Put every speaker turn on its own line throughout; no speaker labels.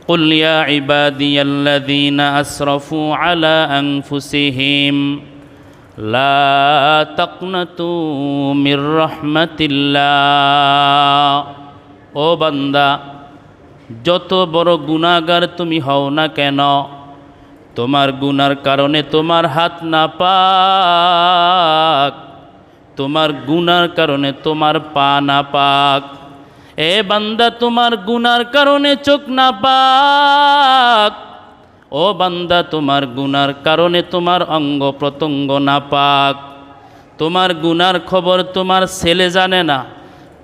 قل يا عبادي الذين أسرفوا على أنفسهم لا تقنطوا من رحمة الله ও বান্দা যত বড় গুনাহগার তুমি হও না কেন তোমার গুনার কারণে তোমার হাত না পাক তোমার গুনার কারণে তোমার পা না পাক এ বান্দা তোমার গুনার কারণে চোখ না পাক ও বান্দা তোমার গুনার কারণে তোমার অঙ্গ প্রত্যঙ্গ না পাক তোমার গুনার খবর তোমার ছেলে জানে না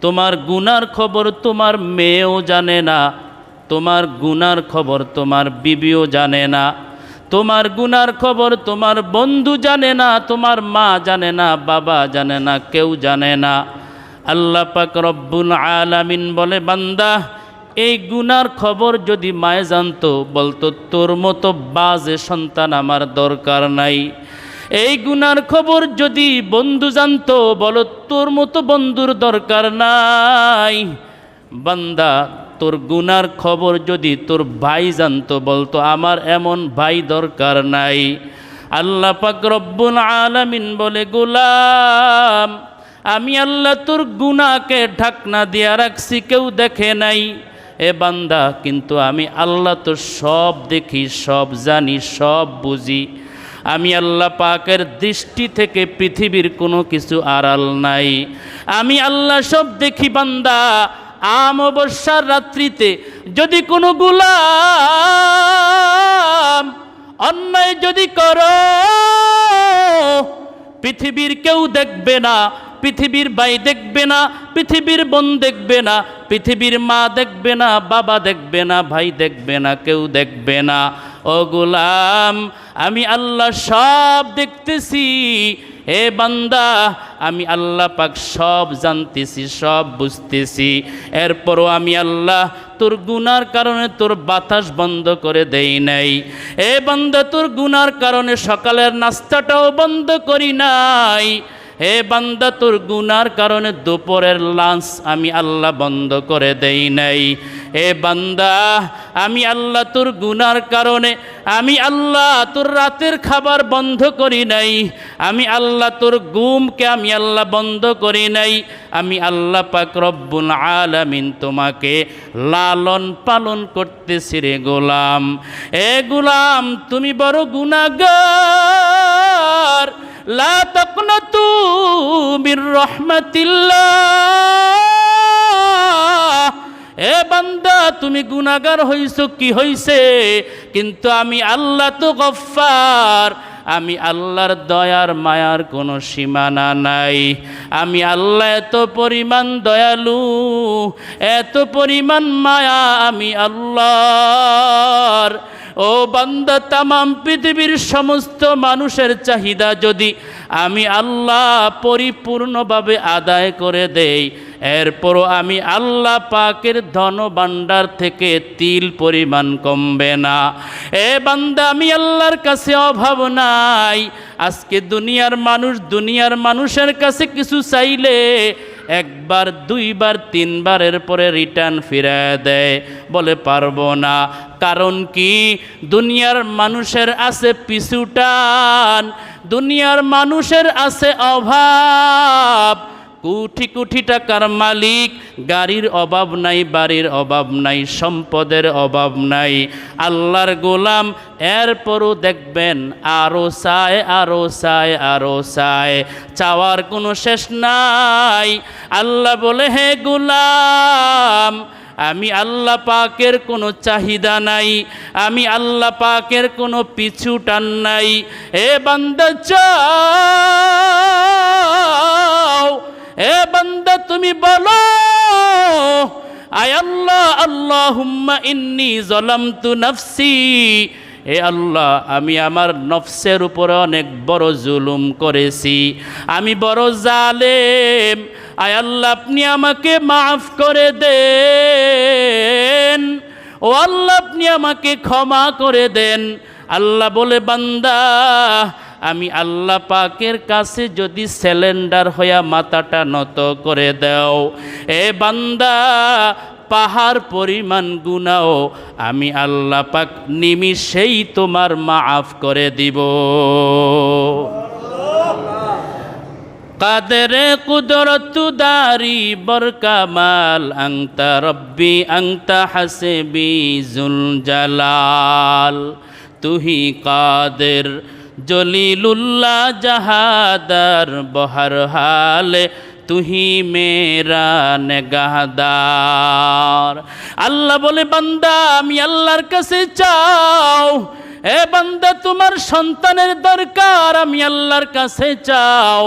তোমার গুনার খবর তোমার মেয়েও জানে না তোমার গুনার খবর তোমার বিবিও জানে না তোমার গুনার খবর তোমার বন্ধু জানে না তোমার মা জানে না বাবা জানে না কেউ জানে না আল্লাহ পাক রব্বুল আলামিন বলে বান্দা এই গুনার খবর যদি মায়ে জানতো বলতো তোর মতো বাজে সন্তান আমার দরকার নাই এই গুনার খবর যদি বন্ধু জানতো বলো তোর মতো বন্ধুর দরকার নাই বান্দা তোর গুনার খবর যদি তোর ভাই জানতো বলতো আমার এমন ভাই দরকার নাই আল্লাহ পাক রব্বুল আলামিন বলে গোলাম আমি আল্লাহ তোর গুনাহকে ঢাকনা দিয়া রাখছি কেউ দেখে নাই এ বান্দা কিন্তু আমি আল্লাহ তো সব দেখি সব জানি সব বুঝি আমি আল্লাহ পাকের দৃষ্টি থেকে পৃথিবীর কোনো কিছু আড়াল নাই আমি আল্লাহ সব দেখি বান্দা অমাবস্যার রাত্রিতে যদি কোনো গোলাম অন্যায় যদি করো পৃথিবীর কেউ দেখবে না পৃথিবীর ভাই দেখবে না পৃথিবীর বোন দেখবে না পৃথিবীর মা দেখবে না বাবা দেখবে না ভাই দেখবে না কেউ দেখবে না ও গোলাম আমি আল্লাহ সব দেখতেছি হে বান্দা আমি আল্লাহ পাক সব জানতেছি সব বুঝতেছি এরপরও আমি আল্লাহ তোর গুনার কারণে তোর বাতাস বন্ধ করে দেই নাই এ বান্দা তোর গুনার কারণে সকালের নাস্তাটাও বন্ধ করি নাই হে বান্দা তোর গুনার কারণে দুপুরের লাঞ্চ আমি আল্লাহ বন্ধ করে দেই নাই হে বান্দা আমি আল্লাহ তোর গুনার কারণে আমি আল্লাহ তোর রাতের খাবার বন্ধ করি নাই আমি আল্লাহ তোর ঘুমকে আমি আল্লাহ বন্ধ করি নাই আমি আল্লাহ পাক রব্বুল আলামিন তোমাকে লালন পালন করতেছি রে গোলাম এ গোলাম তুমি বড় গুনাহগার লা তাকনাতু মির রাহমাতিল্লাহ এ বান্দা তুমি গুনাহগার হইছো কি হইছে কিন্তু আমি আল্লাহ তো গফফার আমি আল্লাহর দয়ার মায়ার কোনো সীমানা নাই আমি আল্লাহ এত পরিমাণ দয়ালু এত পরিমাণ মায়া আমি আল্লাহর ও বান্দা তামাম পৃথিবীর সমস্ত মানুষের চাহিদা যদি আমি আল্লাহ পরিপূর্ণভাবে আদায় করে দেই এরপরও আমি আল্লাহ পাকের ধন ভাণ্ডার থেকে তিল পরিমাণ কমবে না এ বান্দা আমি আল্লাহর কাছে অভাব নাই আজকে দুনিয়ার মানুষের কাছে কিছু চাইলে একবার দুইবার তিনবারের পরে রিটার্ন ফিরায় দেয় বলে পারবো না কারণ কি দুনিয়ার মানুষের আছে পিছুটান দুনিয়ার মানুষের আছে অভাব কোটি কোটি টাকার মালিক গাড়ির অভাব নাই বাড়ির অভাব নাই সম্পদের অভাব নাই আল্লাহর গোলাম এরপরও দেখবেন আরো চায় আরো চায় আরো চায় চাওয়ার কোনো শেষ নাই আল্লাহ বলে হে গোলাম আমি আল্লাহ পাকের কোনো চাহিদা নাই আমি আল্লাহ পাকের কোনো পিছু টান নাই এ বান্দা চাও এ বান্দা তুমি বলো আয় আল্লাহ আল্লাহুম্মা ইন্নী যালামতু নাফসি হে আল্লাহ আমি আমার নফসের উপরে অনেক বড় জুলুম করেছি আমি বড় জালেম আয় আল্লাহ আপনি আমাকে মাফ করে দেন ও আল্লাহ আপনি আমাকে ক্ষমা করে দেন আল্লাহ বলে বান্দা আমি আল্লাহ পাকের কাছে যদি সিলিন্ডার হইয়া মাথাটা নত করে দাও এ বান্দা পাহাড় পরিমাণ গুনাও আমি আল্লাহ পাক নিমিষেই তোমার মাফ করে দিব। কাদেরে কুদরত দারি বরকামাল আংতা রব্বি আংতা হাসেবি জুল জালাল, তুহি কাদের জলিলুল্লাহ জাহাদার বহর হালে তুহি মেরা নেগাহদার। আল্লাহ বলে বান্দা আমি আল্লাহর কাছে চাও, এ বান্দা তোমার সন্তানের দরকার আমি আল্লাহর কাছে চাও,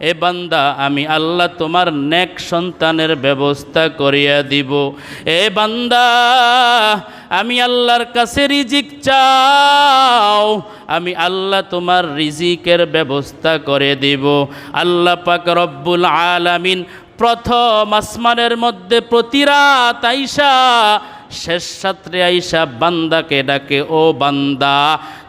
এ বান্দা আমি আল্লাহ তোমার নেক সন্তানের ব্যবস্থা করিয়া দিব। এ বান্দা আমি আল্লাহর কাছে রিজিক চাও, আমি আল্লাহ তোমার রিজিকের ব্যবস্থা করে দিব। আল্লাহ পাক রব্বুল আলামিন প্রথম আসমানের মধ্যে প্রতি রাত আইসা শেষ রাত্রে আইসা বান্দাকে ডাকে, ও বান্দা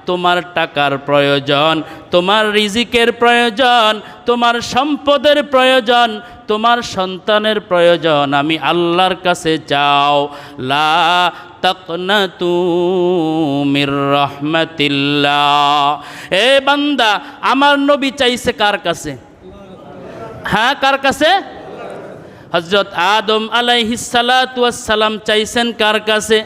তোমার টাকার প্রয়োজন, তোমার রিজিকের প্রয়োজন, তোমার সম্পদের প্রয়োজন, তোমার সন্তানের প্রয়োজন, আমি আল্লাহর কাছে চাও। লা তাকনাতু মির রাহমাতিল্লাহ। এ বান্দা আমার নবী চাইছে কার কাছে? হ্যাঁ, কার কাছে? হযরত আদম আলাইহিস সালাতু ওয়াস সালাম চাইছেন কার কাছে?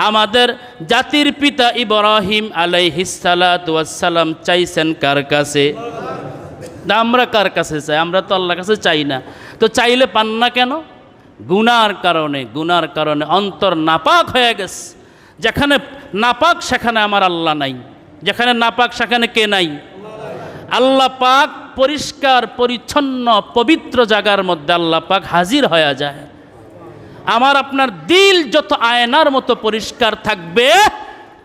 আমাদের জাতির পিতা ইব্রাহিম আলাইহিস সালাতু ওয়াস সালাম চাইছেন কার কাছে? আমরা কার কাছে চাই? আমরা তো আল্লাহর কাছে চাই না। তো চাইলে পান না কেন? গুনার কারণে, গুনার কারণে অন্তর নাপাক হয়ে গেছে। যেখানে নাপাক সেখানে আমার আল্লাহ নাই, যেখানে নাপাক সেখানে কে নাই? আল্লাহ পাক পরিষ্কার পরিচ্ছন্ন পবিত্র জায়গার মধ্যে আল্লাহ পাক হাজির হয়ে যায়। আমার আপনার দিল যত আয়নার মতো পরিষ্কার থাকবে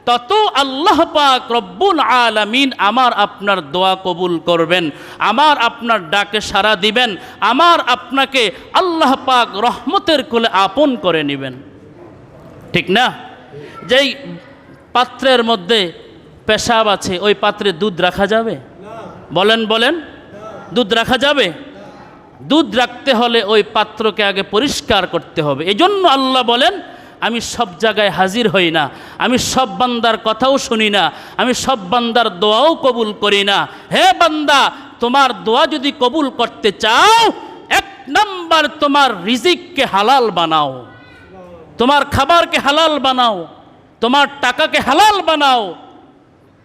তত আল্লাহ পাক রব্বুল আলামিন আমার আপনার দোয়া কবুল করবেন, আমার আপনার ডাকে সাড়া দিবেন, আমার আপনাকে আল্লাহ পাক রহমতের কোলে আপন করে নেবেন। ঠিক না? যেই পাত্রের মধ্যে পেশাব আছে ওই পাত্রে দুধ রাখা যাবে? বলেন বলেন, দুধ রাখা যাবে? দুধ রাখতে হলে ওই পাত্রকে আগে পরিষ্কার করতে হবে। এজন্য আল্লাহ বলেন আমি সব জায়গায় হাজির হই না, আমি সব বান্দার কথাও শুনি না, আমি সব বান্দার দোয়াও কবুল করি না। হে বান্দা, তোমার দোয়া যদি কবুল করতে চাও, এক নাম্বার তোমার রিজিককে হালাল বানাও, তোমার খাবারকে হালাল বানাও, তোমার টাকাকে হালাল বানাও।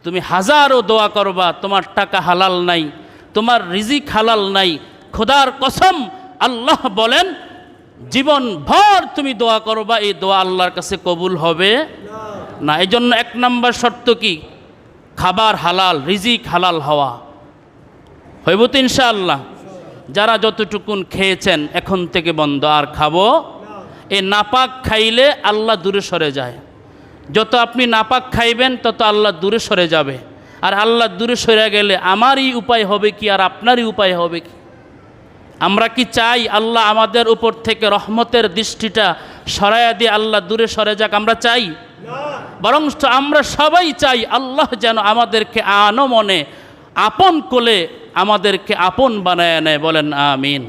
তুমি হাজারো দোয়া করবা, তোমার টাকা হালাল নাই, তোমার রিজিক হালাল নাই, খোদার কসম আল্লাহ বলেন জীবন ভর তুমি দোয়া করবা, এই দোয়া আল্লাহর কাছে কবুল হবে না। এই জন্য এক নাম্বার শর্ত কি? খাবার হালাল, রিজিক হালাল হওয়া। হইব তো ইনশাআল্লাহ? যারা যতটুকুন খেয়েছেন এখন থেকে বন্ধ, আর খাবো। এই নাপাক খাইলে আল্লাহ দূরে সরে যায়। যত আপনি নাপাক খাইবেন তত আল্লাহ দূরে সরে যাবে। আর আল্লাহ দূরে সরে গেলে আমারই উপায় হবে কি আর আপনারই উপায় হবে কি? আমরা কি চাই আল্লাহ আমাদের উপর থেকে রহমতের দৃষ্টিটা সরাইয়া দিয়ে আল্লাহ দূরে সরে যাক? আমরা চাই? বরং আমরা সবাই চাই আল্লাহ যেন আমাদেরকে আনমনে আপন কোলে আমাদেরকে আপন বানায় নেয়। বলেন আমিন।